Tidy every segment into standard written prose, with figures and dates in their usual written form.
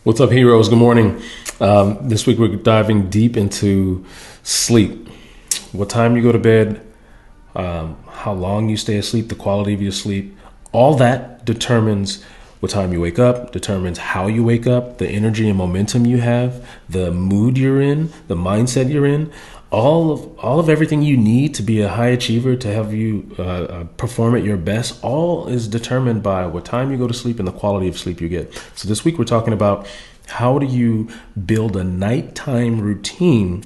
What's up, heroes? Good morning. This week we're diving deep into sleep. What time you go to bed, how long you stay asleep, the quality of your sleep. All that determines what time you wake up, determines how you wake up, the energy and momentum you have, the mood you're in, the mindset you're in. All of everything you need to be a high achiever, to have you perform at your best, all is determined by what time you go to sleep and the quality of sleep you get. So this week we're talking about how do you build a nighttime routine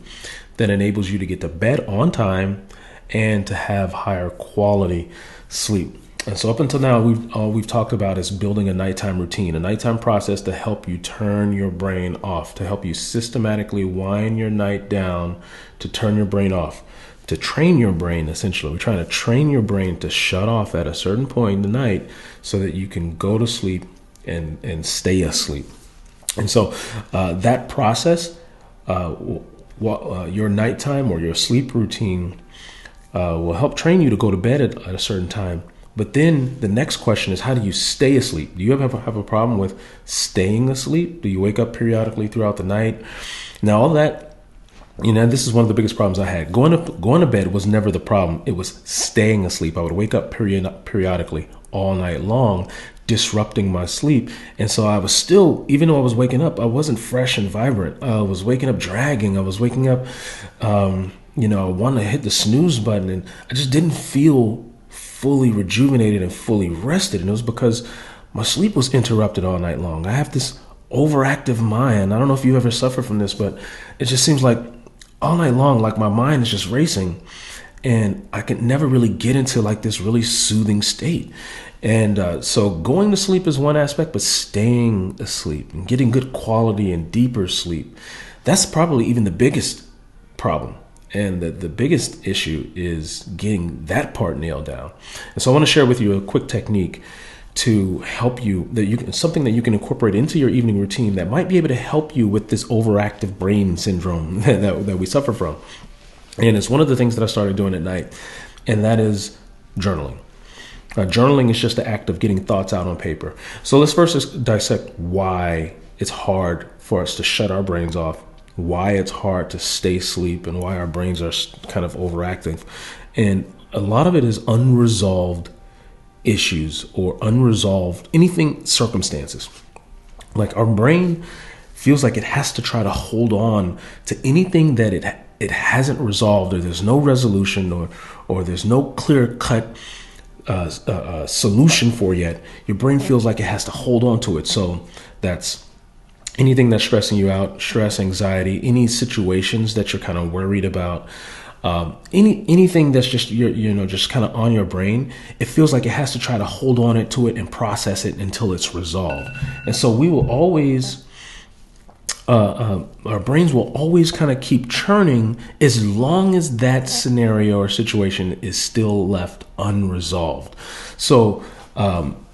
that enables you to get to bed on time and to have higher quality sleep. And so up until now, all we've talked about is building a nighttime routine, a nighttime process to help you turn your brain off, to help you systematically wind your night down, to turn your brain off, to train your brain. Essentially, we're trying to train your brain to shut off at a certain point in the night so that you can go to sleep and stay asleep. And so that process, your nighttime or your sleep routine will help train you to go to bed at a certain time. But then the next question is, how do you stay asleep? Do you ever have a problem with staying asleep? Do you wake up periodically throughout the night? Now, all that, this is one of the biggest problems I had. Going to bed was never the problem. It was staying asleep. I would wake up periodically all night long, disrupting my sleep. And so I was still, even though I was waking up, I wasn't fresh and vibrant. I was waking up dragging. I was waking up, I wanted to hit the snooze button, and I just didn't feel fully rejuvenated and fully rested. And it was because my sleep was interrupted all night long. I have this overactive mind. I don't know if you ever suffer from this, but it just seems like all night long, like my mind is just racing, and I can never really get into like this really soothing state. And so going to sleep is one aspect, but staying asleep and getting good quality and deeper sleep, that's probably even the biggest problem. And the biggest issue is getting that part nailed down. And so I want to share with you a quick technique to help you, something that you can incorporate into your evening routine that might be able to help you with this overactive brain syndrome that we suffer from. And it's one of the things that I started doing at night, and that is journaling. Journaling is just the act of getting thoughts out on paper. So let's first dissect why it's hard for us to shut our brains off, why it's hard to stay asleep, and why our brains are kind of overactive. And a lot of it is unresolved issues or unresolved circumstances. Like our brain feels like it has to try to hold on to anything that it hasn't resolved, or there's no resolution, or there's no clear cut solution for yet. Your brain feels like it has to hold on to it. So that's anything that's stressing you out, stress, anxiety, any situations that you're kind of worried about, anything that's just just kind of on your brain. It feels like it has to try to hold on to it and process it until it's resolved. And so we will always, our brains will always kind of keep churning as long as that scenario or situation is still left unresolved. So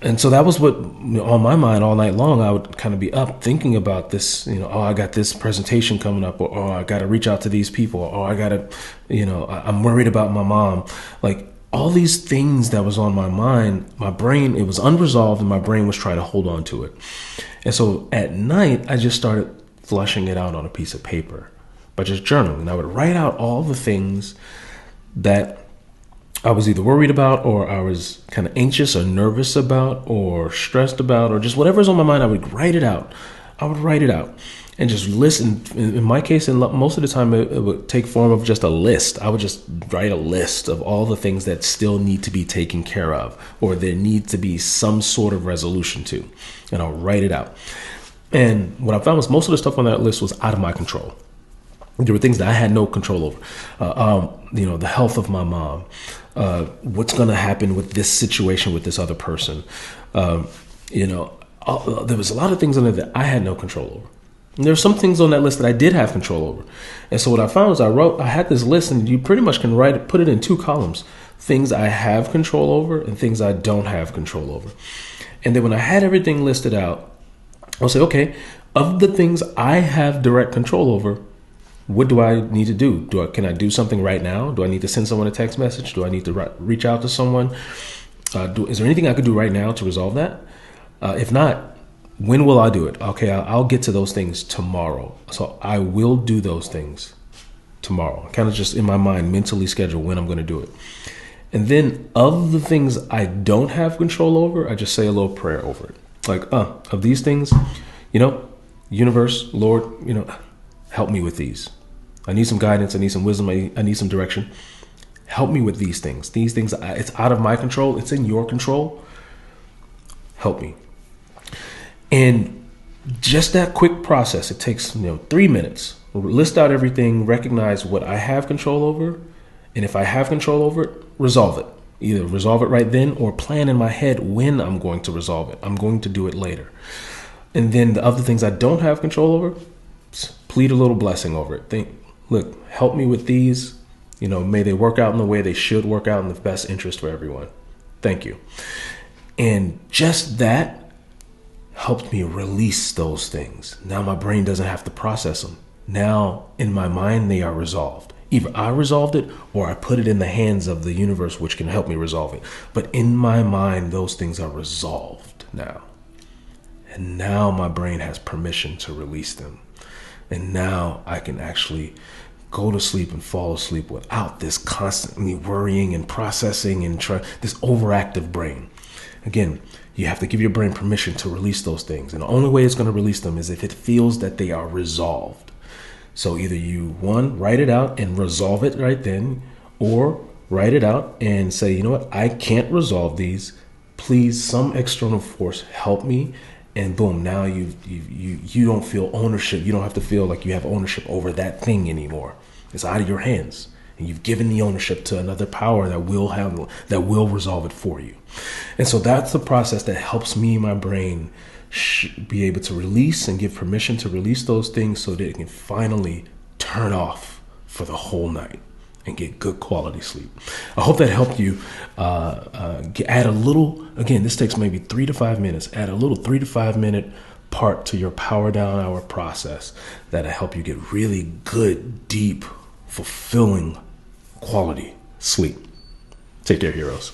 and so that was what on my mind all night long. I would kind of be up thinking about this, I got this presentation coming up, or I got to reach out to these people, or I got to, I'm worried about my mom. Like all these things that was on my mind, my brain, it was unresolved, and my brain was trying to hold on to it. And so at night, I just started flushing it out on a piece of paper by just journaling. And I would write out all the things that I was either worried about, or I was kind of anxious or nervous about, or stressed about, or just whatever's on my mind. I would write it out. And just listen. In my case, and most of the time, it would take form of just a list. I would just write a list of all the things that still need to be taken care of, or there needs to be some sort of resolution to, and I'll write it out. And what I found was most of the stuff on that list was out of my control. There were things that I had no control over. The health of my mom, what's going to happen with this situation with this other person. There was a lot of things on there that I had no control over. And there were some things on that list that I did have control over. And so what I found was I had this list, and you pretty much can put it in two columns: things I have control over and things I don't have control over. And then when I had everything listed out, I'll say, okay, of the things I have direct control over, what do I need to do? Can I do something right now? Do I need to send someone a text message? Do I need to reach out to someone? Is there anything I could do right now to resolve that? If not, When will I do it? Okay, I'll get to those things tomorrow. So I will do those things tomorrow. Kind of just in my mind, mentally schedule when I'm going to do it. And then of the things I don't have control over, I just say a little prayer over it. Like, of these things, universe, Lord, help me with these. I need some guidance. I need some wisdom. I need some direction. Help me with these things. These things, it's out of my control. It's in your control. Help me. And just that quick process, it takes 3 minutes. List out everything, recognize what I have control over, and if I have control over it, resolve it. Either resolve it right then or plan in my head when I'm going to resolve it. I'm going to do it later. And then the other things I don't have control over, plead a little blessing over it. Look, help me with these. May they work out in the way they should work out in the best interest for everyone. Thank you. And just that helped me release those things. Now my brain doesn't have to process them. Now in my mind, they are resolved. Either I resolved it or I put it in the hands of the universe, which can help me resolve it. But in my mind, those things are resolved now. And now my brain has permission to release them. And now I can actually go to sleep and fall asleep without this constantly worrying and processing and this overactive brain. Again, you have to give your brain permission to release those things. And the only way it's going to release them is if it feels that they are resolved. So either you, write it out and resolve it right then, or write it out and say, you know what, I can't resolve these. Please, some external force help me. And boom, now you don't feel ownership. You don't have to feel like you have ownership over that thing anymore. It's out of your hands. And you've given the ownership to another power that will resolve it for you. And so that's the process that helps me, my brain, be able to release and give permission to release those things so that it can finally turn off for the whole night and get good quality sleep. I hope that helped you add a little, again, this takes maybe 3 to 5 minutes, add a little 3 to 5 minute part to your power down hour process that'll help you get really good, deep, fulfilling quality sleep. Take care, heroes.